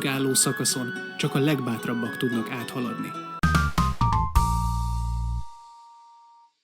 álló szakaszon csak a legbátrabbak tudnak áthaladni.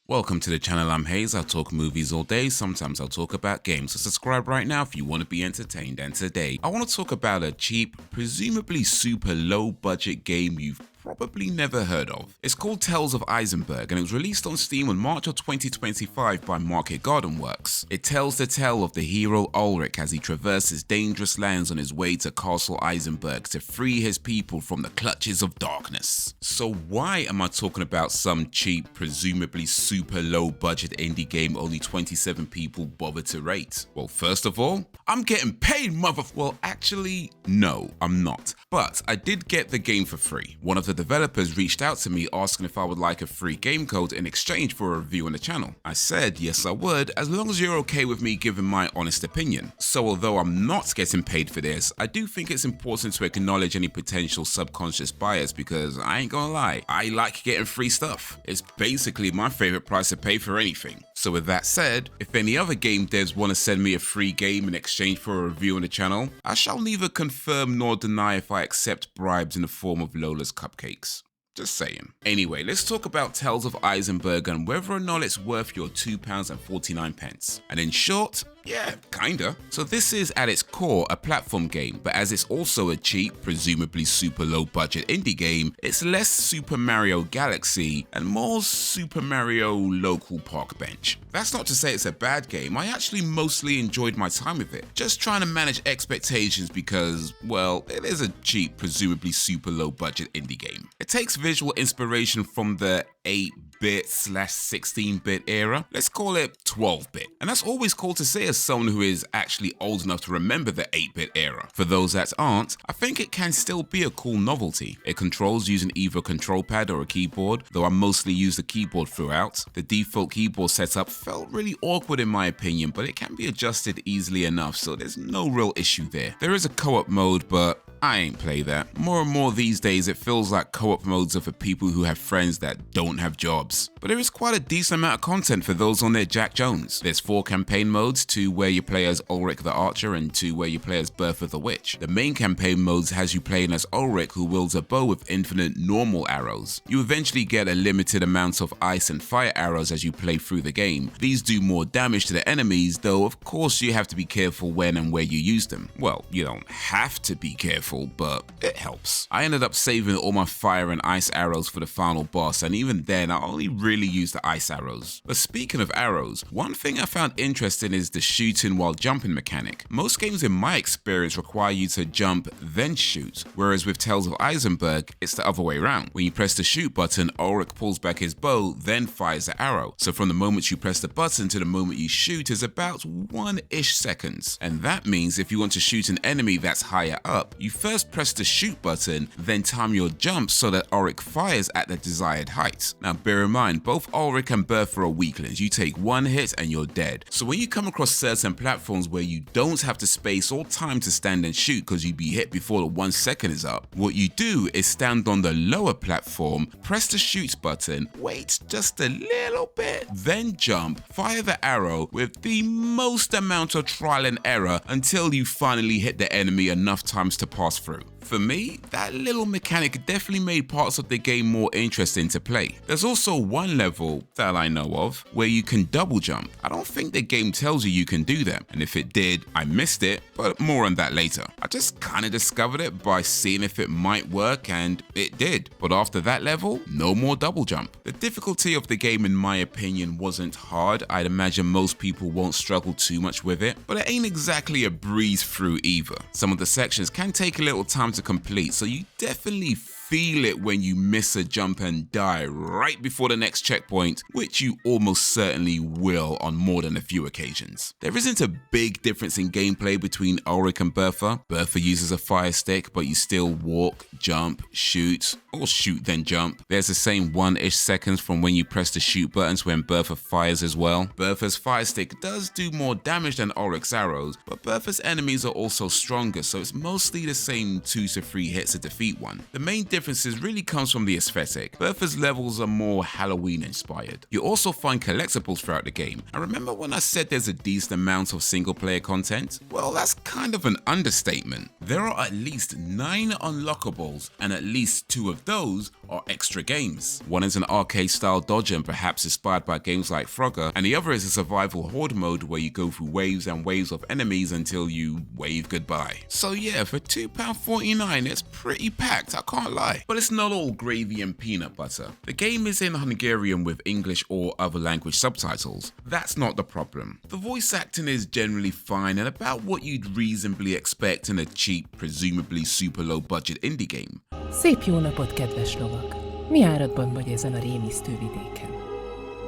Welcome to the channel, I'm Hayes. I'll talk movies all day, sometimes I'll talk about games, so subscribe right now if you want to be entertained. And today, I want to talk about a cheap, presumably super low budget game you've probably never heard of. It's called Tales of Isenberg and it was released on Steam in March of 2025 by Market Garden Works. It tells the tale of the hero Alrik as he traverses dangerous lands on his way to Castle Isenberg to free his people from the clutches of darkness. So why am I talking about some cheap, presumably super low budget indie game only 27 people bothered to rate? Well, first of all, I'm getting paid, Well, actually, no, I'm not. But I did get the game for free. One of the developers reached out to me asking if I would like a free game code in exchange for a review on the channel. I said yes I would, as long as you're okay with me giving my honest opinion. So although I'm not getting paid for this, I do think it's important to acknowledge any potential subconscious bias because I ain't gonna lie, I like getting free stuff. It's basically my favorite price to pay for anything. So with that said, if any other game devs want to send me a free game in exchange for a review on the channel, I shall neither confirm nor deny if I accept bribes in the form of Lola's cupcakes. Just saying. Anyway, let's talk about Tales of Isenberg and whether or not it's worth your £2.49. And in short, yeah, kinda. So this is at its core a platform game, but as it's also a cheap, presumably super low budget indie game, it's less Super Mario Galaxy and more Super Mario Local Park Bench. That's not to say it's a bad game, I actually mostly enjoyed my time with it. Just trying to manage expectations because, well, it is a cheap, presumably super low budget indie game. It takes visual inspiration from the 8-bit/16-bit era. Let's call it 12-bit. And that's always cool to say as someone who is actually old enough to remember the 8-bit era. For those that aren't, I think it can still be a cool novelty. It controls using either a control pad or a keyboard, though I mostly use the keyboard throughout. The default keyboard setup felt really awkward in my opinion, but it can be adjusted easily enough, so there's no real issue there. There is a co-op mode, but I ain't play that. More and more these days it feels like co-op modes are for people who have friends that don't have jobs. But there is quite a decent amount of content for those on their Jack Jones. There's 4 campaign modes, 2 where you play as Alrik the Archer and 2 where you play as Bertha the Witch. The main campaign modes has you playing as Alrik who wields a bow with infinite normal arrows. You eventually get a limited amount of ice and fire arrows as you play through the game. These do more damage to the enemies, though of course you have to be careful when and where you use them. Well, you don't have to be careful, but it helps. I ended up saving all my fire and ice arrows for the final boss, and even then I only really used the ice arrows. But speaking of arrows, one thing I found interesting is the shooting while jumping mechanic. Most games in my experience require you to jump then shoot, whereas with Tales of Isenberg, it's the other way around. When you press the shoot button, Alrik pulls back his bow, then fires the arrow. So from the moment you press the button to the moment you shoot is about 1-ish seconds. And that means if you want to shoot an enemy that's higher up, you first press the shoot button, then time your jump so that Alrik fires at the desired height. Now bear in mind, both Alrik and Bertha are weaklings. You take one hit and you're dead. So when you come across certain platforms where you don't have the space or time to stand and shoot because you'd be hit before the 1 second is up, what you do is stand on the lower platform, press the shoot button, wait just a little bit, then jump, fire the arrow with the most amount of trial and error until you finally hit the enemy enough times to pass through. For me, that little mechanic definitely made parts of the game more interesting to play. There's also one level that I know of where you can double jump. I don't think the game tells you can do that, and if it did, I missed it, but more on that later. I just kinda discovered it by seeing if it might work, and it did. But after that level, no more double jump. The difficulty of the game in my opinion wasn't hard. I'd imagine most people won't struggle too much with it, but it ain't exactly a breeze through either. Some of the sections can take a little time to complete, so you definitely feel it when you miss a jump and die right before the next checkpoint, which you almost certainly will on more than a few occasions. There isn't a big difference in gameplay between Alrik and Bertha. Bertha uses a fire stick, but you still walk, jump, shoot, or shoot then jump. There's the same 1-ish seconds from when you press the shoot buttons when Bertha fires as well. Bertha's fire stick does do more damage than Alrik's arrows, but Bertha's enemies are also stronger, so it's mostly the same 2 to 3 hits to defeat one. The main difference differences really comes from the aesthetic. Bertha's levels are more Halloween inspired. You also find collectibles throughout the game, and remember when I said there's a decent amount of single player content? Well, that's kind of an understatement. There are at least 9 unlockables, and at least 2 of those are extra games. One is an arcade style dodger and perhaps inspired by games like Frogger, and the other is a survival horde mode where you go through waves and waves of enemies until you wave goodbye. So yeah, for £2.49 it's pretty packed, I can't lie. But it's not all gravy and peanut butter. The game is in Hungarian with English or other language subtitles. That's not the problem. The voice acting is generally fine and about what you'd reasonably expect in a cheap, presumably super low budget indie game. Szép jó napot, kedves lovak! Mi áradban vagy ezen a rémisztő vidéken?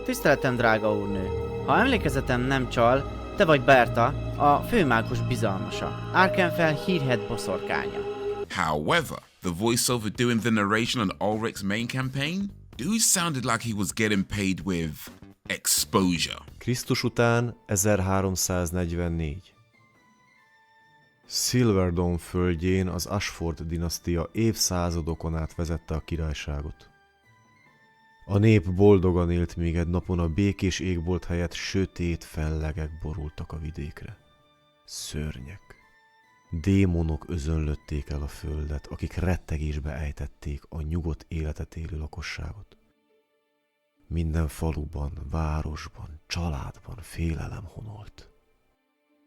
Tiszteletem, drága úrnő! Ha emlékezetem nem csal, te vagy Bertha, a főmágus bizalmasa, Arkenfell hírhedt boszorkánya. However, the voiceover doing the narration on Alrik's main campaign? Dude sounded like he was getting paid with exposure. Krisztus után 1344. Silverdome földjén az Ashford dinasztia évszázadokon át vezette a királyságot. A nép boldogan élt, még egy napon a békés égbolt helyett sötét fellegek borultak a vidékre. Szörnyek. Démonok özönlötték el a földet, akik rettegésbe ejtették a nyugodt életet élő lakosságot. Minden faluban, városban, családban félelem honolt.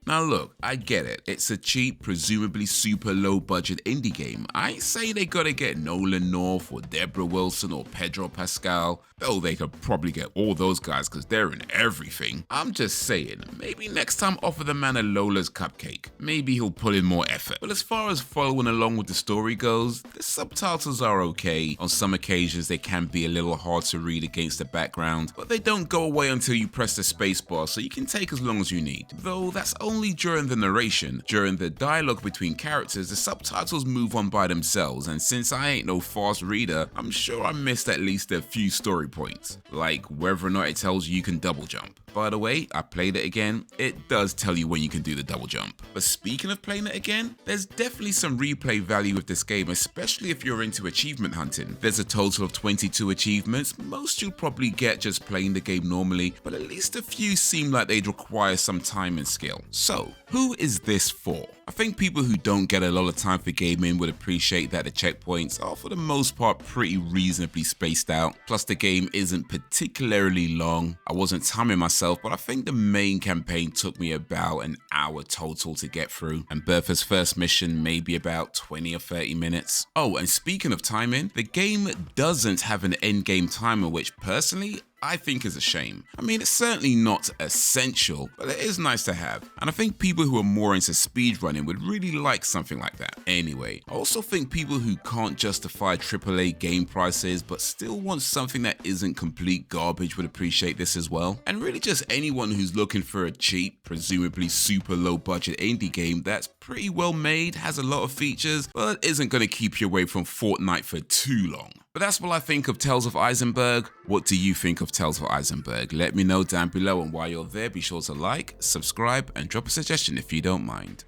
Now look, I get it. It's a cheap, presumably super low budget indie game. I ain't saying they gotta get Nolan North or Deborah Wilson or Pedro Pascal, though they could probably get all those guys because they're in everything. I'm just saying, maybe next time offer the man a Lola's cupcake. Maybe he'll put in more effort. But as far as following along with the story goes, the subtitles are okay. On some occasions they can be a little hard to read against the background, but they don't go away until you press the spacebar, so you can take as long as you need. Though that's only during the narration. During the dialogue between characters, the subtitles move on by themselves, and since I ain't no fast reader, I'm sure I missed at least a few story points, like whether or not it tells you can double jump. By the way, I played it again, it does tell you when you can do the double jump. But speaking of playing it again, there's definitely some replay value with this game, especially if you're into achievement hunting. There's a total of 22 achievements, most you'll probably get just playing the game normally, but at least a few seem like they'd require some time and skill. So, who is this for? I think people who don't get a lot of time for gaming would appreciate that the checkpoints are for the most part pretty reasonably spaced out, plus the game isn't particularly long. I wasn't timing myself, but I think the main campaign took me about an hour total to get through, and Bertha's first mission maybe about 20 or 30 minutes. Oh, and speaking of timing, the game doesn't have an endgame timer, which personally I think is a shame. I mean, it's certainly not essential, but it is nice to have. And I think people who are more into speedrunning would really like something like that. Anyway, I also think people who can't justify AAA game prices but still want something that isn't complete garbage would appreciate this as well. And really just anyone who's looking for a cheap, presumably super low budget indie game that's pretty well made, has a lot of features, but isn't going to keep you away from Fortnite for too long. But that's what I think of Tales of Isenberg. What do you think of Tales of Isenberg? Let me know down below, and while you're there, be sure to like, subscribe, and drop a suggestion if you don't mind.